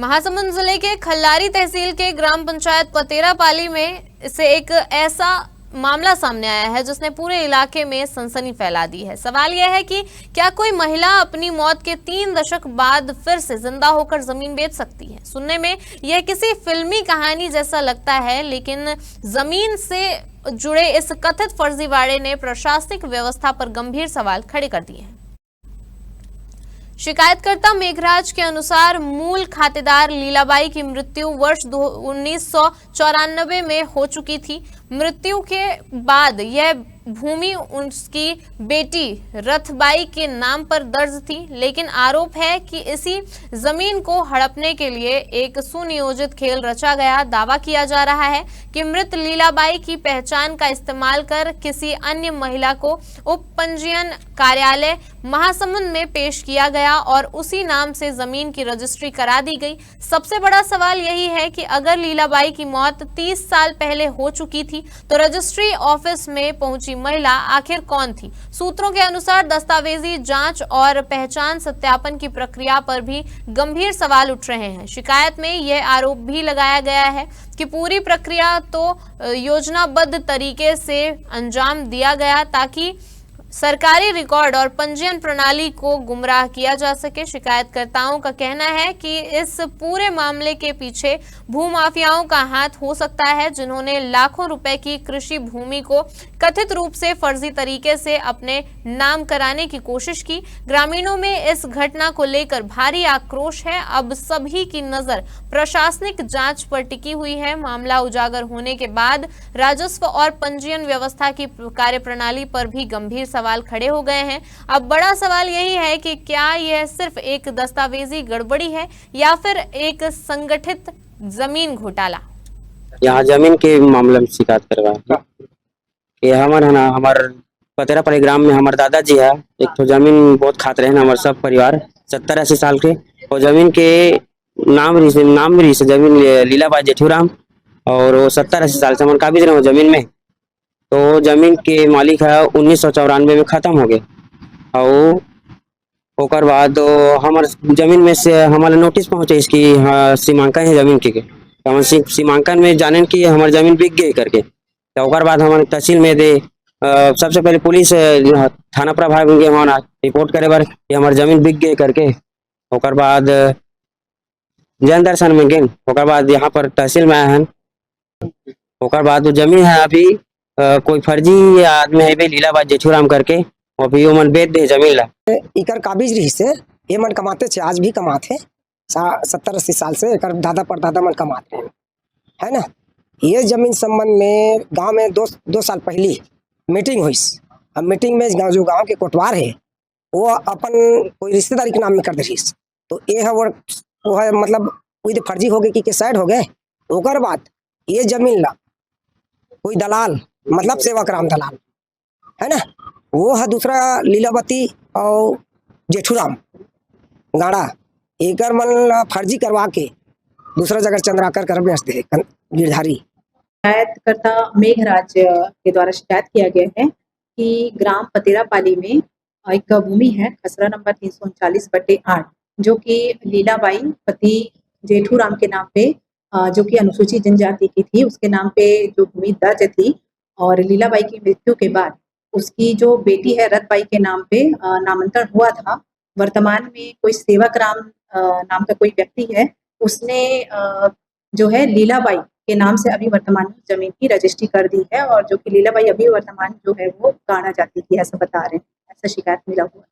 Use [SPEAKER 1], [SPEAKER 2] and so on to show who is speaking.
[SPEAKER 1] महासमुंद जिले के खल्लारी तहसील के ग्राम पंचायत पतेरापाली में से एक ऐसा मामला सामने आया है जिसने पूरे इलाके में सनसनी फैला दी है। सवाल यह है कि क्या कोई महिला अपनी मौत के 3 दशक बाद फिर से जिंदा होकर जमीन बेच सकती है। सुनने में यह किसी फिल्मी कहानी जैसा लगता है, लेकिन जमीन से जुड़े इस कथित फर्जीवाड़े ने प्रशासनिक व्यवस्था पर गंभीर सवाल खड़े कर दिए हैं। शिकायतकर्ता मेघराज के अनुसार मूल खातेदार लीलाबाई की मृत्यु वर्ष 1994 में हो चुकी थी। मृत्यु के बाद यह भूमि उसकी बेटी रथबाई के नाम पर दर्ज थी, लेकिन आरोप है कि इसी जमीन को हड़पने के लिए एक सुनियोजित खेल रचा गया। दावा किया जा रहा है कि मृत लीलाबाई की पहचान का इस्तेमाल कर किसी अन्य महिला को उप पंजीयन कार्यालय महासमुंद में पेश किया गया और उसी नाम से जमीन की रजिस्ट्री करा दी गई। सबसे बड़ा सवाल यही है कि अगर लीलाबाई की मौत 30 साल पहले हो चुकी थी तो रजिस्ट्री ऑफिस में पहुंची महिला आखिर कौन थी। सूत्रों के अनुसार दस्तावेजी जांच और पहचान सत्यापन की प्रक्रिया पर भी गंभीर सवाल उठ रहे हैं। शिकायत में यह आरोप भी लगाया गया है कि पूरी प्रक्रिया तो योजनाबद्ध तरीके से अंजाम दिया गया ताकि सरकारी रिकॉर्ड और पंजीयन प्रणाली को गुमराह किया जा सके। शिकायतकर्ताओं का कहना है कि इस पूरे मामले के पीछे भूमाफियाओं का हाथ हो सकता है, जिन्होंने लाखों रुपए की कृषि भूमि को कथित रूप से फर्जी तरीके से अपने नाम कराने की कोशिश की। ग्रामीणों में इस घटना को लेकर भारी आक्रोश है। अब सभी की नजर प्रशासनिक जांच पर टिकी हुई है। मामला उजागर होने के बाद राजस्व और पंजीयन व्यवस्था की कार्यप्रणाली पर भी गंभीर सवाल खड़े हो गए हैं। अब बड़ा सवाल यही है कि क्या यह सिर्फ एक दस्तावेजी गड़बड़ी है या फिर एक संगठित जमीन घोटाला।
[SPEAKER 2] यहाँ जमीन के मामले में शिकायत करवा कि हमार पतेरापाली ग्राम में हमारे दादाजी है, एक तो जमीन बहुत खाते रहे हमारे सब परिवार 70-80 साल के, और जमीन के नाम रही से जमीन लीलाबाई जेठूराम, और वो 70-80 साल से हमारे काबिज रहे जमीन में। तो जमीन के मालिक है 1994 में खत्म हो गए, और ओकर बाद हमारे जमीन में से हमारे नोटिस पहुंचे इसकी सीमांकन है जमीन के सीमांकन में जाने की हमारी जमीन बिक गई करके। तो ओकर बाद हमारे तहसील में दे सबसे पहले पुलिस थाना प्रभाग में हमारा रिपोर्ट करे बार कि हमारी जमीन बिक गई करके। ओकर बाद जन दर्शन में गए, ओकर बाद यहाँ पर तहसील में आए हैं। ओकर बाद वो जमीन है अभी कोई फर्जी आदमी है लीलाबाई जेठूराम करके, अभी वो मन बेच दे जमीन ला।
[SPEAKER 3] इकर काबिज रही से ये मन कमाते थे, आज भी कमाते 70-80 साल से एकर दादा परदादा मन कमाते हैं, है ना। ये जमीन संबंध में गांव में दो साल पहले मीटिंग हुई। अब मीटिंग में जो गांव के कोटवार है वो अपन कोई रिश्तेदारी के नाम में कर दे रही, तो ये है वो है मतलब कोई फर्जी हो गए कि साइड हो गए। ओकर बाद ये जमीन ला कोई दलाल मतलब सेवक राम दलाल है ना, वो है दूसरा लीलावती और जेठूराम गाड़ा, एकर मन फर्जी करवा के दूसरा जगह चंद्राकर कर बेच दे गिरधारी।
[SPEAKER 4] शिकायतकर्ता मेघराज के द्वारा शिकायत किया गया है कि ग्राम पतेरापाली में एक भूमि है खसरा नंबर 339/8 जो कि लीलाबाई पति जेठूराम के नाम पे जो कि अनुसूचित जनजाति की थी, उसके नाम पे जो भूमि दर्ज थी, और लीलाबाई की मृत्यु के बाद उसकी जो बेटी है रथबाई के नाम पे नामांतरण हुआ था। वर्तमान में कोई सेवक राम नाम का कोई व्यक्ति है, उसने जो है लीलाबाई के नाम से अभी वर्तमान में जमीन की रजिस्ट्री कर दी है, और जो कि लीलाबाई अभी वर्तमान जो है वो गाड़ा जाती थी, ऐसा बता रहे हैं, ऐसा शिकायत मिला हुआ।